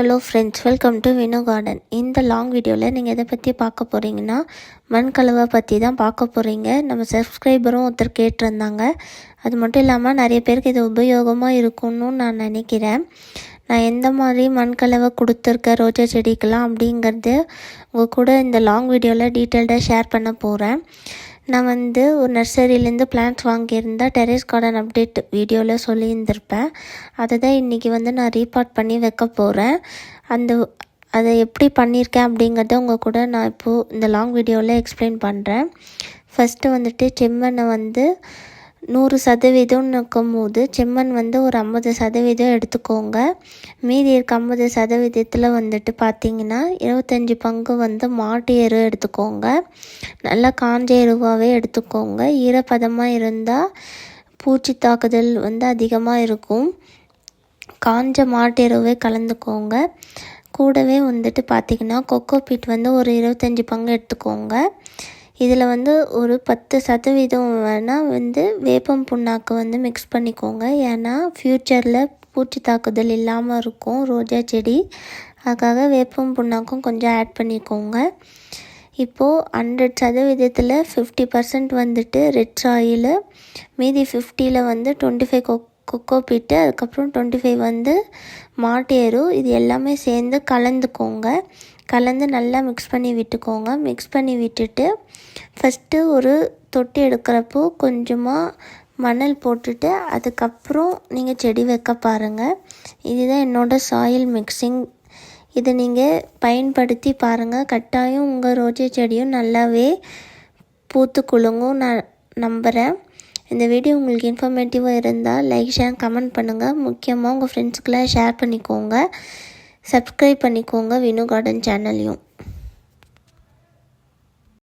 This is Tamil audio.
Hello friends, welcome to Vino garden. இந்த லாங் வீடியோவில் நீங்கள் எதை பற்றி பார்க்க போகிறீங்கன்னா, மண்கலவை பற்றி தான் பார்க்க போகிறீங்க. நம்ம சப்ஸ்கிரைபரும் ஒருத்தர் கேட்டிருந்தாங்க. அது மட்டும் இல்லாமல் நிறைய பேருக்கு இது உபயோகமாக இருக்கும்னு நான் நினைக்கிறேன். நான் எந்த மாதிரி மண்கலவை கொடுத்துருக்கேன் ரோஜா செடிக்கெலாம் அப்படிங்கிறது உங்கள் கூட இந்த லாங் வீடியோவில் டீட்டெயில்டாக ஷேர் பண்ண போகிறேன். நான் ஒரு நர்சரியிலேருந்து பிளான்ட்ஸ் வாங்கியிருந்தால் டெரேஸ் கார்டன் அப்டேட் வீடியோவில் சொல்லியிருந்திருப்பேன். அதை தான் இன்றைக்கி நான் ரீபார்ட் பண்ணி வைக்க போகிறேன். அதை எப்படி பண்ணியிருக்கேன் அப்படிங்கிறத உங்கள் கூட நான் இப்போது இந்த லாங் வீடியோவில் எக்ஸ்பிளைன் பண்ணுறேன். ஃபஸ்ட்டு செம்மண்ணை 100% இருக்கும்போது செம்மண் ஒரு 50% எடுத்துக்கோங்க. மீதி இருக்க 50% பார்த்திங்கன்னா 25 பங்கு மாட்டு எரு எடுத்துக்கோங்க. நல்லா காஞ்ச எருவாகவே எடுத்துக்கோங்க. ஈரப்பதமாக இருந்தால் பூச்சி தாக்குதல் அதிகமாக இருக்கும். காஞ்ச மாட்டு எருவே கலந்துக்கோங்க. கூடவே பார்த்திங்கன்னா கொக்கோ பீட் ஒரு 25 பங்கு எடுத்துக்கோங்க. இதில் ஒரு 10% வேணால் வேப்பம் புண்ணாக்கு மிக்ஸ் பண்ணிக்கோங்க. ஏன்னா ஃப்யூச்சரில் பூச்சி தாக்குதல் இல்லாமல் இருக்கும் ரோஜா செடி. அதுக்காக வேப்பம் புண்ணாக்கும் கொஞ்சம் ஆட் பண்ணிக்கோங்க. இப்போது 100%ல் 50% ரெட் சாயில், மீதி 50ல் 25 கொக்கோ பீட்டு, அதுக்கப்புறம் 25 மாட்டு எரு, இது எல்லாமே சேர்ந்து கலந்து நல்லா மிக்ஸ் பண்ணி விட்டுக்கோங்க. மிக்ஸ் பண்ணி விட்டுட்டு ஃபஸ்ட்டு ஒரு தொட்டி எடுக்கிறப்போ கொஞ்சமாக மணல் போட்டுட்டு அதுக்கப்புறம் நீங்கள் செடி வைக்க பாருங்கள். இதுதான் என்னோடய சாயில் மிக்சிங். இதை நீங்கள் பயன்படுத்தி பாருங்கள். கட்டாயம் உங்கள் ரோஜா செடியும் நல்லாவே பூத்து குலுங்கும் நான் நம்புகிறேன். இந்த வீடியோ உங்களுக்கு இன்ஃபர்மேட்டிவாக இருந்தால் லைக், ஷேர், கமெண்ட் பண்ணுங்கள். முக்கியமாக உங்கள் ஃப்ரெண்ட்ஸுக்கெல்லாம் ஷேர் பண்ணிக்கோங்க. சப்ஸ்கிரைப் பண்ணிக்கோங்க வினோ கார்டன் சேனலையும்.